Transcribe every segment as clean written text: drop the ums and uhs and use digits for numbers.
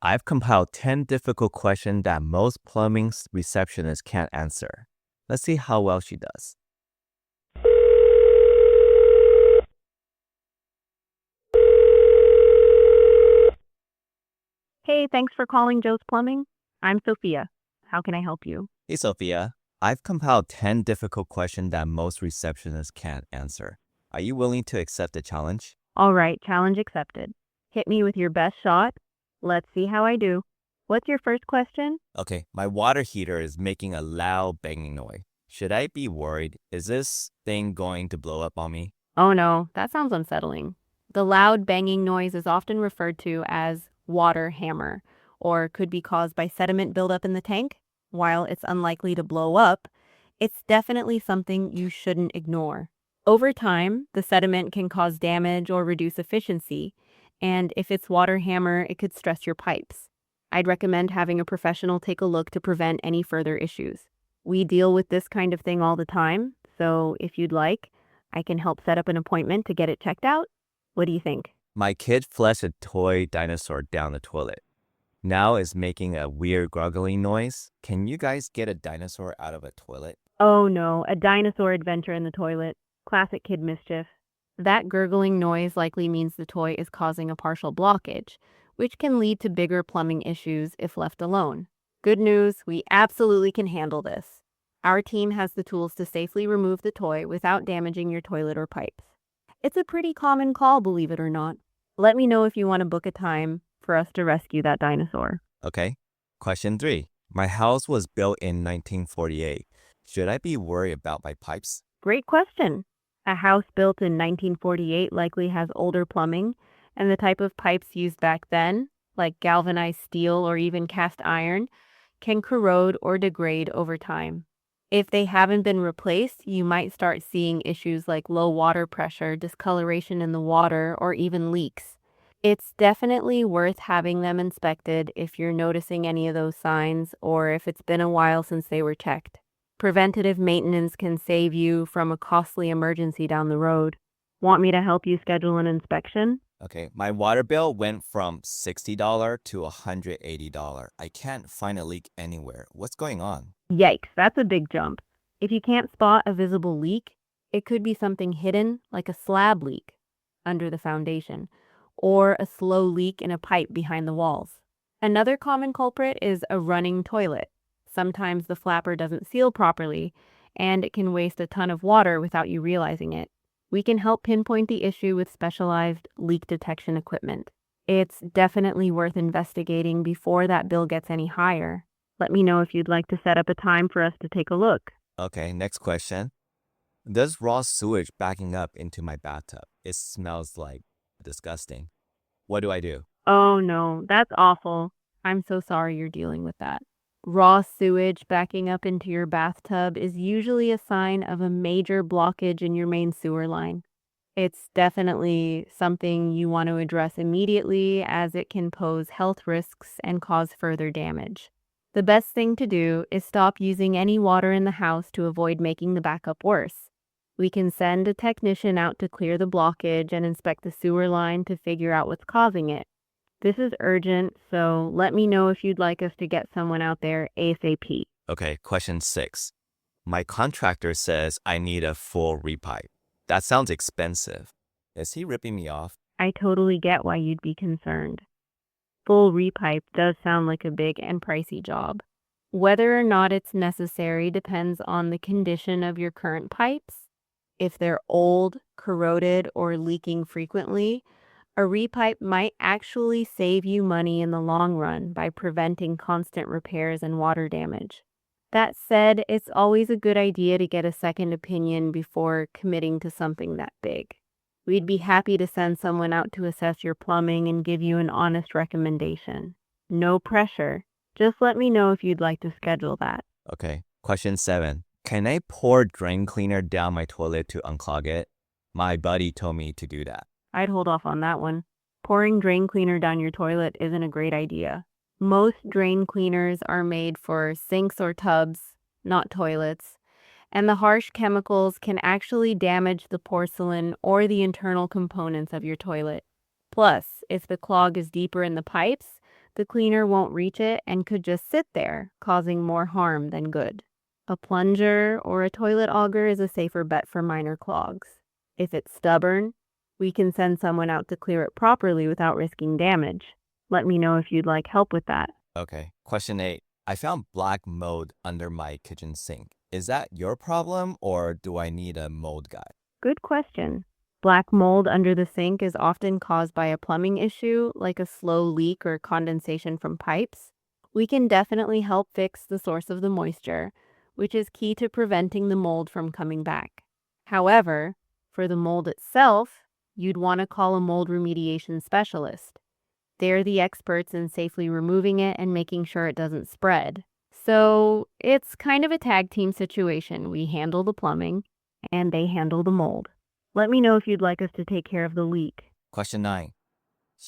I've compiled 10 difficult questions that most plumbing receptionists can't answer. Let's see how well she does. Hey, thanks for calling Joe's Plumbing. I'm Sophia. How can I help you? Hey, Sophia. I've compiled 10 difficult questions that most receptionists can't answer. Are you willing to accept the challenge? All right, challenge accepted. Hit me with your best shot. Let's see how I do. What's your first question? Okay, my water heater is making a loud banging noise. Should I be worried? Is this thing going to blow up on me? Oh no, that sounds unsettling. The loud banging noise is often referred to as water hammer, or could be caused by sediment buildup in the tank. While it's unlikely to blow up, it's definitely something you shouldn't ignore. Over time, the sediment can cause damage or reduce efficiency, and if it's water hammer, it could stress your pipes. I'd recommend having a professional take a look to prevent any further issues. We deal with this kind of thing all the time, so if you'd like, I can help set up an appointment to get it checked out. What do you think? My kid flushed a toy dinosaur down the toilet. Now it's making a weird gurgling noise. Can you guys get a dinosaur out of a toilet? Oh no, a dinosaur adventure in the toilet. Classic kid mischief. That gurgling noise likely means the toy is causing a partial blockage, which can lead to bigger plumbing issues if left alone. Good news, we absolutely can handle this. Our team has the tools to safely remove the toy without damaging your toilet or pipes. It's a pretty common call, believe it or not. Let me know if you want to book a time for us to rescue that dinosaur. Okay. Question 3. My house was built in 1948. Should I be worried about my pipes? Great question. A house built in 1948 likely has older plumbing, and the type of pipes used back then, like galvanized steel or even cast iron, can corrode or degrade over time. If they haven't been replaced, you might start seeing issues like low water pressure, discoloration in the water, or even leaks. It's definitely worth having them inspected if you're noticing any of those signs or if it's been a while since they were checked. Preventative maintenance can save you from a costly emergency down the road. Want me to help you schedule an inspection? Okay, my water bill went from $60 to $180. I can't find a leak anywhere. What's going on? Yikes, that's a big jump. If you can't spot a visible leak, it could be something hidden, like a slab leak under the foundation, or a slow leak in a pipe behind the walls. Another common culprit is a running toilet. Sometimes the flapper doesn't seal properly, and it can waste a ton of water without you realizing it. We can help pinpoint the issue with specialized leak detection equipment. It's definitely worth investigating before that bill gets any higher. Let me know if you'd like to set up a time for us to take a look. Okay, next question. There's raw sewage backing up into my bathtub. It smells like disgusting. What do I do? Oh no, that's awful. I'm so sorry you're dealing with that. Raw sewage backing up into your bathtub is usually a sign of a major blockage in your main sewer line. It's definitely something you want to address immediately as it can pose health risks and cause further damage. The best thing to do is stop using any water in the house to avoid making the backup worse. We can send a technician out to clear the blockage and inspect the sewer line to figure out what's causing it. This is urgent, so let me know if you'd like us to get someone out there ASAP. Okay, question 6. My contractor says I need a full repipe. That sounds expensive. Is he ripping me off? I totally get why you'd be concerned. Full repipe does sound like a big and pricey job. Whether or not it's necessary depends on the condition of your current pipes. If they're old, corroded, or leaking frequently, a repipe might actually save you money in the long run by preventing constant repairs and water damage. That said, it's always a good idea to get a second opinion before committing to something that big. We'd be happy to send someone out to assess your plumbing and give you an honest recommendation. No pressure. Just let me know if you'd like to schedule that. Okay, question 7. Can I pour drain cleaner down my toilet to unclog it? My buddy told me to do that. I'd hold off on that one. Pouring drain cleaner down your toilet isn't a great idea. Most drain cleaners are made for sinks or tubs, not toilets, and the harsh chemicals can actually damage the porcelain or the internal components of your toilet. Plus, if the clog is deeper in the pipes, The cleaner won't reach it and could just sit there, causing more harm than good. A plunger or a toilet auger is a safer bet for minor clogs. If it's stubborn, we can send someone out to clear it properly without risking damage. Let me know if you'd like help with that. Okay. Question 8. I found black mold under my kitchen sink. Is that your problem or do I need a mold guy? Good question. Black mold under the sink is often caused by a plumbing issue, like a slow leak or condensation from pipes. We can definitely help fix the source of the moisture, which is key to preventing the mold from coming back. However, for the mold itself, you'd want to call a mold remediation specialist. They're the experts in safely removing it and making sure it doesn't spread. So it's kind of a tag team situation. We handle the plumbing and they handle the mold. Let me know if you'd like us to take care of the leak. Question 9.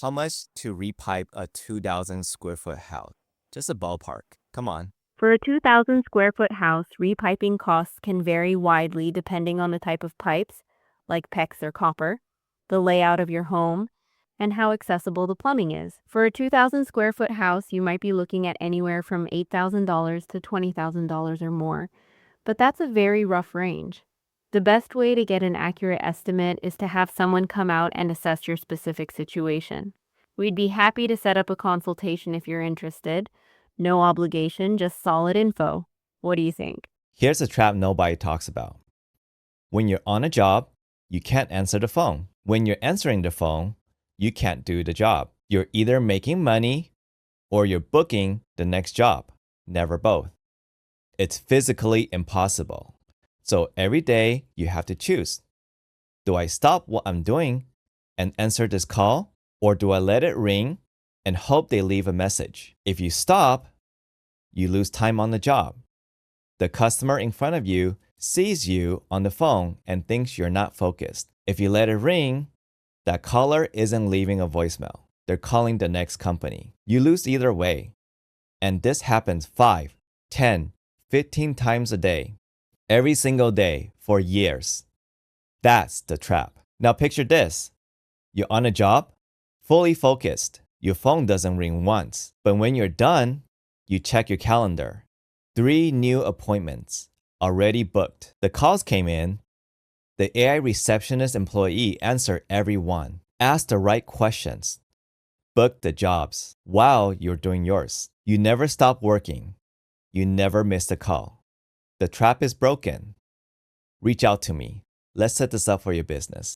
How much to repipe a 2,000 square foot house? Just a ballpark. Come on. For a 2,000 square foot house, repiping costs can vary widely depending on the type of pipes, like PEX or copper, the layout of your home, and how accessible the plumbing is. For a 2,000 square foot house, you might be looking at anywhere from $8,000 to $20,000 or more, but that's a very rough range. The best way to get an accurate estimate is to have someone come out and assess your specific situation. We'd be happy to set up a consultation if you're interested. No obligation, just solid info. What do you think? Here's a trap nobody talks about. When you're on a job, you can't answer the phone. When you're answering the phone, you can't do the job. You're either making money or you're booking the next job. Never both. It's physically impossible. So every day you have to choose. Do I stop what I'm doing and answer this call? Or do I let it ring and hope they leave a message? If you stop, you lose time on the job. The customer in front of you sees you on the phone and thinks you're not focused. If you let it ring, that caller isn't leaving a voicemail. They're calling the next company. You lose either way. And this happens 5, 10, 15 times a day. Every single day for years. That's the trap. Now picture this. You're on a job, fully focused. Your phone doesn't ring once. But when you're done, you check your calendar. 3 new appointments already booked. The calls came in. The AI receptionist employee answered every one. Ask the right questions. Book the jobs while you're doing yours. You never stop working. You never miss a call. The trap is broken. Reach out to me. Let's set this up for your business.